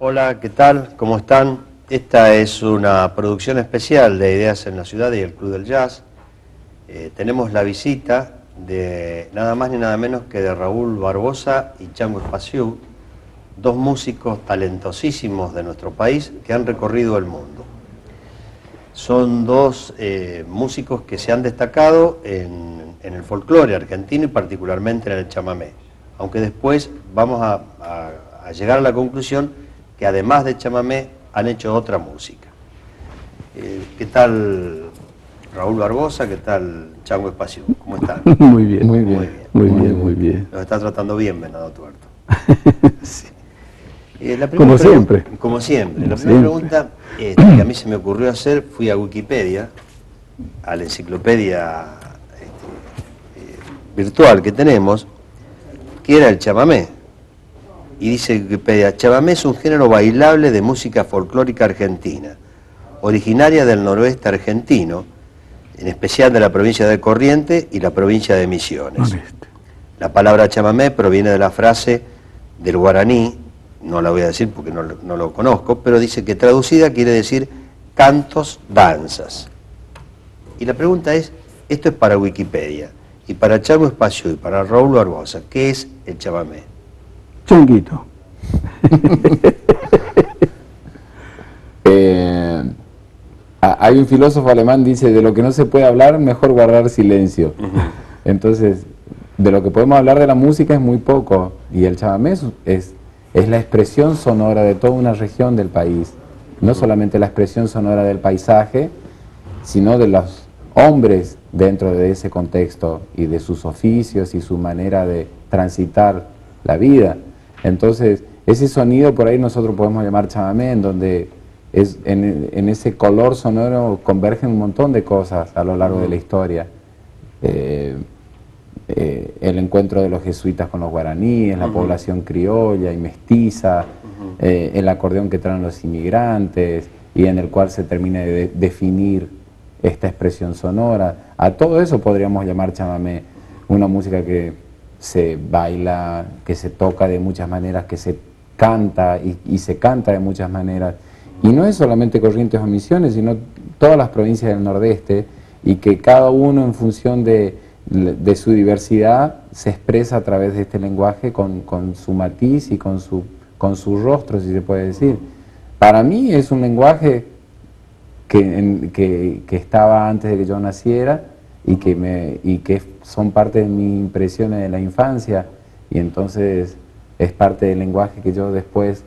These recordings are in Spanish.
Hola, ¿qué tal? ¿Cómo están? Esta es una producción especial de Ideas en la Ciudad y el Club del Jazz. Tenemos la visita de nada más ni nada menos que de Raúl Barbosa y Chango Espaciú, dos músicos talentosísimos de nuestro país que han recorrido el mundo. Son dos músicos que se han destacado en el folclore argentino y particularmente en el chamamé, aunque después vamos a llegar a la conclusión que además de chamamé han hecho otra música. ¿Qué tal Raúl Barbosa? ¿Qué tal Chango Espaciú? ¿Cómo están? Muy bien, Muy bien. muy bien. Los está tratando bien, Venado Tuerto. Sí. Como siempre. Como La primera siempre. pregunta que a mí se me ocurrió hacer, fui a Wikipedia, a la enciclopedia virtual que tenemos, que era el chamamé. Y dice Wikipedia, chamamé es un género bailable de música folclórica argentina, originaria del noroeste argentino, en especial de la provincia de Corrientes y la provincia de Misiones. La palabra chamamé proviene de la frase del guaraní, no la voy a decir porque no lo conozco, pero dice que traducida quiere decir cantos, danzas. Y la pregunta es, esto es para Wikipedia, y para Chango Espaciú y para Raúl Barbosa, ¿qué es el chamamé? Changuito. Hay un filósofo alemán que dice, de lo que no se puede hablar, mejor guardar silencio. Entonces, de lo que podemos hablar de la música es muy poco, y el chamamé es la expresión sonora de toda una región del país, no solamente la expresión sonora del paisaje, sino de los hombres dentro de ese contexto, y de sus oficios y su manera de transitar la vida. Entonces, ese sonido por ahí nosotros podemos llamar chamamé, en donde en ese color sonoro convergen un montón de cosas a lo largo de la historia. El encuentro de los jesuitas con los guaraníes, la población criolla y mestiza, el acordeón que traen los inmigrantes, y en el cual se termina de definir esta expresión sonora. A todo eso podríamos llamar chamamé, una música que se baila, que se toca de muchas maneras, que se canta y se canta de muchas maneras. Y no es solamente Corrientes o Misiones, sino todas las provincias del Nordeste, y que cada uno en función de su diversidad se expresa a través de este lenguaje con su matiz y con su rostro, si se puede decir. Para mí es un lenguaje que estaba antes de que yo naciera, y que son parte de mis impresiones de la infancia, y entonces es parte del lenguaje que yo después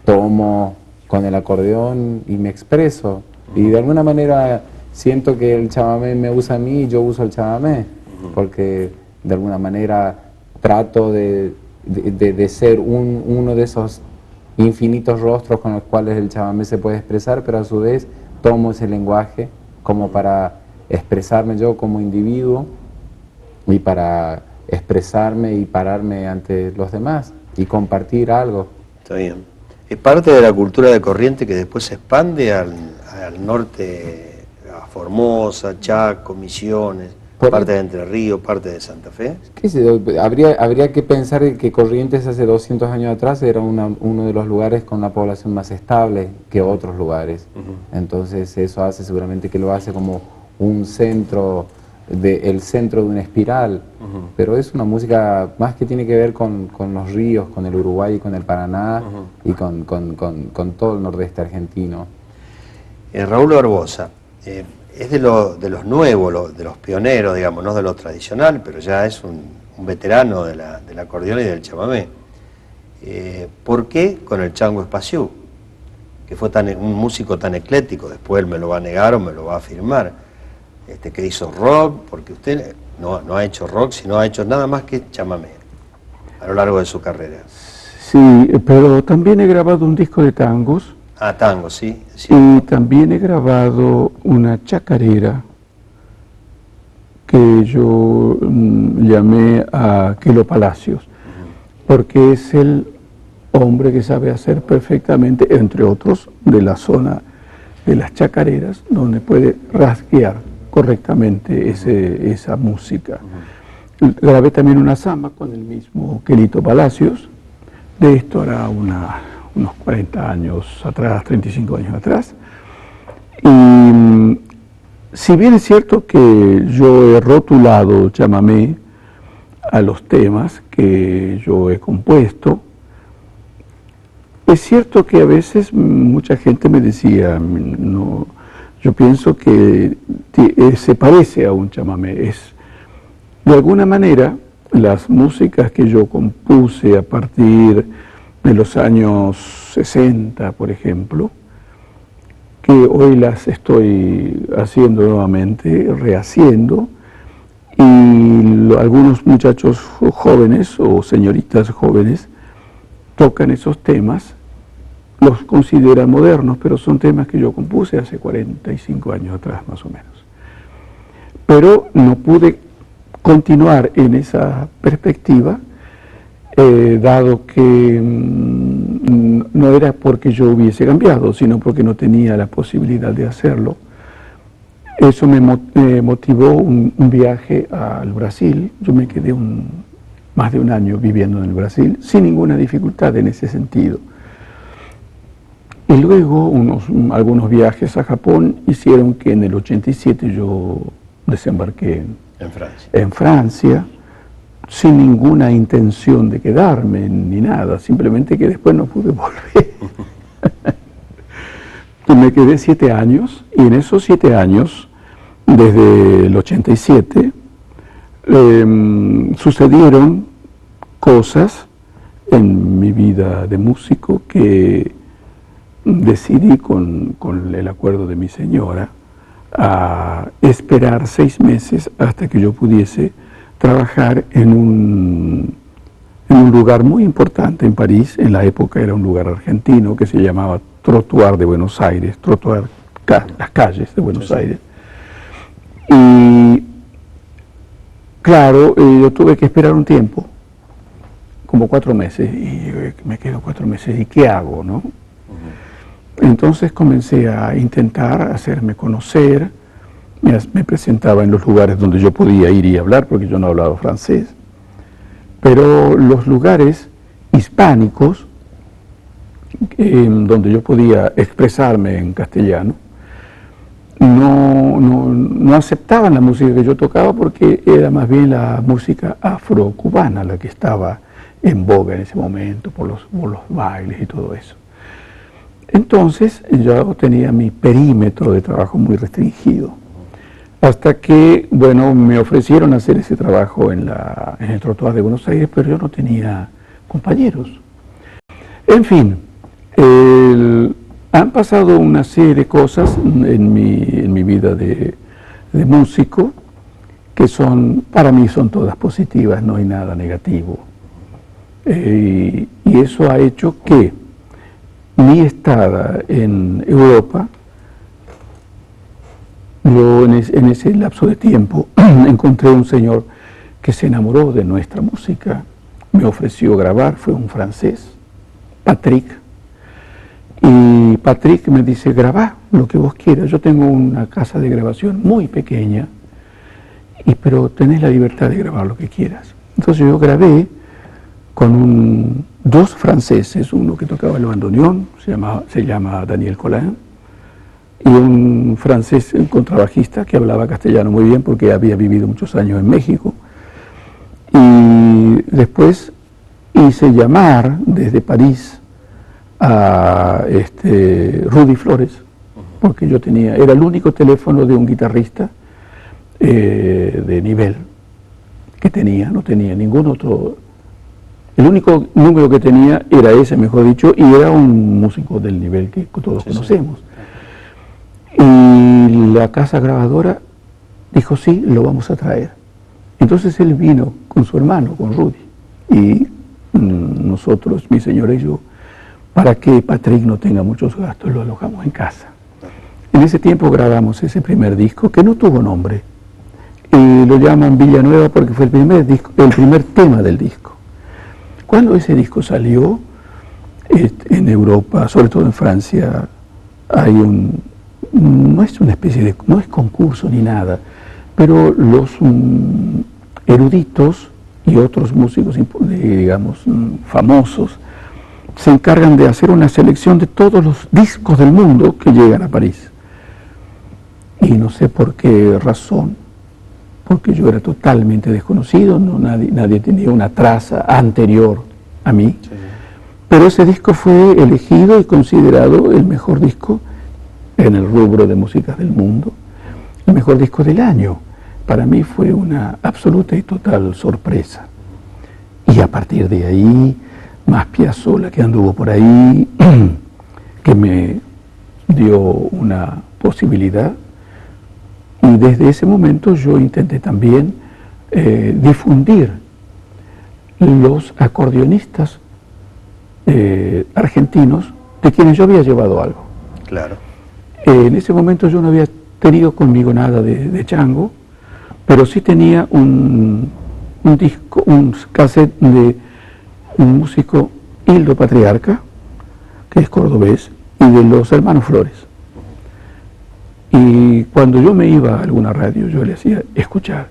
tomo con el acordeón y me expreso, y de alguna manera siento que el chamamé me usa a mí y yo uso el chamamé, porque de alguna manera trato de ser uno de esos infinitos rostros con los cuales el chamamé se puede expresar, pero a su vez tomo ese lenguaje como para expresarme yo como individuo, y para expresarme y pararme ante los demás y compartir algo. Está bien. Es parte de la cultura de Corrientes que después se expande al norte, a Formosa, Chaco, Misiones, parte de Entre Ríos, parte de Santa Fe. ¿Qué sé yo? Habría que pensar que Corrientes hace 200 años atrás era uno de los lugares con la población más estable que otros lugares. Entonces eso hace seguramente que lo hace como un centro, el centro de una espiral, pero es una música más que tiene que ver con los ríos, con el Uruguay y con el Paraná, y con todo el nordeste argentino. Raúl Barbosa es de los nuevos, de los pioneros, digamos, no de lo tradicional, pero ya es un veterano del acordeón y del chamamé. ¿Por qué con el Chango Espaciú, que fue un músico tan ecléctico? Después él me lo va a negar o me lo va a afirmar. Que hizo rock, porque usted no ha hecho rock, sino ha hecho nada más que chamamé a lo largo de su carrera. Sí, pero también he grabado un disco de tangos. Ah, tango, sí. Y también he grabado una chacarera que yo llamé a Quilo Palacios, porque es el hombre que sabe hacer perfectamente, entre otros, de la zona de las chacareras, donde puede rasguear correctamente esa música. Grabé también una samba con el mismo Quelito Palacios. De esto hará unos 40 años atrás, 35 años atrás. Y si bien es cierto que yo he rotulado chamamé a los temas que yo he compuesto, es cierto que a veces mucha gente me decía, no, yo pienso que se parece a un chamamé. De alguna manera, las músicas que yo compuse a partir de los años 60, por ejemplo, que hoy las estoy haciendo nuevamente, rehaciendo, y algunos muchachos jóvenes o señoritas jóvenes tocan esos temas, los consideran modernos, pero son temas que yo compuse hace 45 años atrás, más o menos. Pero no pude continuar en esa perspectiva, dado que no era porque yo hubiese cambiado, sino porque no tenía la posibilidad de hacerlo. Eso me motivó un viaje al Brasil. Yo me quedé más de un año viviendo en el Brasil, sin ninguna dificultad en ese sentido. Y luego algunos viajes a Japón hicieron que en el 87 yo desembarqué en Francia, sin ninguna intención de quedarme ni nada, simplemente que después no pude volver. Me quedé 7 años, y en esos 7 años, desde el 87, sucedieron cosas en mi vida de músico que decidí con el acuerdo de mi señora a esperar 6 meses hasta que yo pudiese trabajar en un lugar muy importante en París. En la época era un lugar argentino que se llamaba Trottoir de Buenos Aires, las calles de Buenos Aires. Y claro, yo tuve que esperar un tiempo, como 4 meses, y me quedo 4 meses, ¿y qué hago, no? Entonces comencé a intentar hacerme conocer, me presentaba en los lugares donde yo podía ir y hablar, porque yo no hablaba francés, pero los lugares hispánicos, donde yo podía expresarme en castellano, no aceptaban la música que yo tocaba, porque era más bien la música afrocubana la que estaba en boga en ese momento, por los bailes y todo eso. Entonces yo tenía mi perímetro de trabajo muy restringido, hasta que, bueno, me ofrecieron hacer ese trabajo en el Trottoir de Buenos Aires, pero yo no tenía compañeros. En fin, han pasado una serie de cosas en mi vida de músico, que para mí son todas positivas, no hay nada negativo. Y eso ha hecho que mi estada en Europa, yo en ese lapso de tiempo encontré un señor que se enamoró de nuestra música, me ofreció grabar, fue un francés, Patrick, y Patrick me dice: grabá lo que vos quieras, yo tengo una casa de grabación muy pequeña, pero tenés la libertad de grabar lo que quieras. Entonces yo grabé con 2 franceses, uno que tocaba el bandoneón, se llama Daniel Collin, y un francés, un contrabajista que hablaba castellano muy bien porque había vivido muchos años en México. Y después hice llamar desde París a Rudy Flores, porque era el único teléfono de un guitarrista de nivel que tenía, no tenía ningún otro. El único número que tenía era ese, mejor dicho, y era un músico del nivel que todos conocemos. Y la casa grabadora dijo: sí, lo vamos a traer. Entonces él vino con su hermano, con Rudy, y nosotros, mi señora y yo, para que Patrick no tenga muchos gastos, lo alojamos en casa. En ese tiempo grabamos ese primer disco, que no tuvo nombre, y lo llaman Villanueva porque fue el primer tema del disco. Cuando ese disco salió en Europa, sobre todo en Francia, hay no es una especie de, no es concurso ni nada, pero los eruditos y otros músicos, digamos, famosos, se encargan de hacer una selección de todos los discos del mundo que llegan a París. Y no sé por qué razón, porque yo era totalmente desconocido, no, nadie tenía una traza anterior a mí, sí. Pero ese disco fue elegido y considerado el mejor disco en el rubro de músicas del mundo, el mejor disco del año. Para mí fue una absoluta y total sorpresa. Y a partir de ahí, más Piazzolla, que anduvo por ahí, que me dio una posibilidad. Y desde ese momento yo intenté también difundir los acordeonistas argentinos de quienes yo había llevado algo. Claro. En ese momento yo no había tenido conmigo nada de Chango, pero sí tenía un disco, un cassette de un músico, Hildo Patriarca, que es cordobés, y de los hermanos Flores. Y cuando yo me iba a alguna radio, yo le hacía escuchar.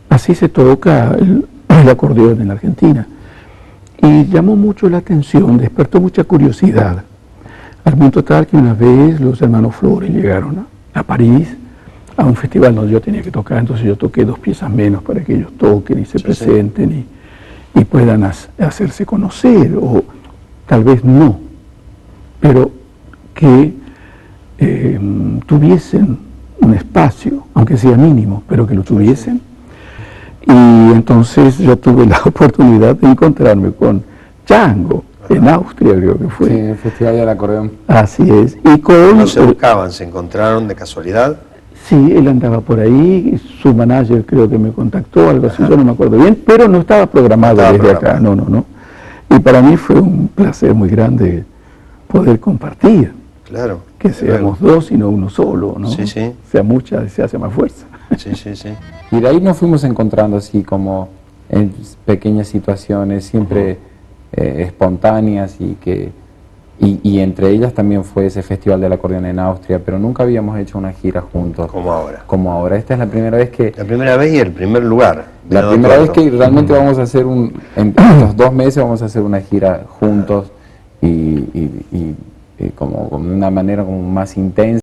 Así se toca el acordeón en la Argentina. Y llamó mucho la atención, despertó mucha curiosidad, al punto tal que una vez los hermanos Flores llegaron a París, a un festival donde yo tenía que tocar, entonces yo toqué 2 piezas menos para que ellos toquen y se presenten y puedan hacerse conocer, o tal vez no, pero que tuviesen un espacio, aunque sea mínimo, pero que lo tuviesen. Y entonces yo tuve la oportunidad de encontrarme con Chango, en Austria creo que fue. Sí, en el Festival del Acordeón. Así es. Y con, ¿No se buscaban, se encontraron de casualidad? Sí, él andaba por ahí, su manager creo que me contactó, algo así, yo no me acuerdo bien, pero no estaba programado desde acá, no. Y para mí fue un placer muy grande poder compartir. Claro. Que seamos 2 y no uno solo, ¿no? Sí, sí. Sea mucha, se hace más fuerza. Sí, sí, sí. Y de ahí nos fuimos encontrando así como en pequeñas situaciones, siempre espontáneas y entre ellas también fue ese Festival del Acordeón en Austria, pero nunca habíamos hecho una gira juntos. Como ahora. Como ahora. Esta es la primera vez que... La primera vez y el primer lugar. La primera vez que realmente vamos a hacer en estos 2 meses vamos a hacer una gira juntos y como de una manera como más intensa.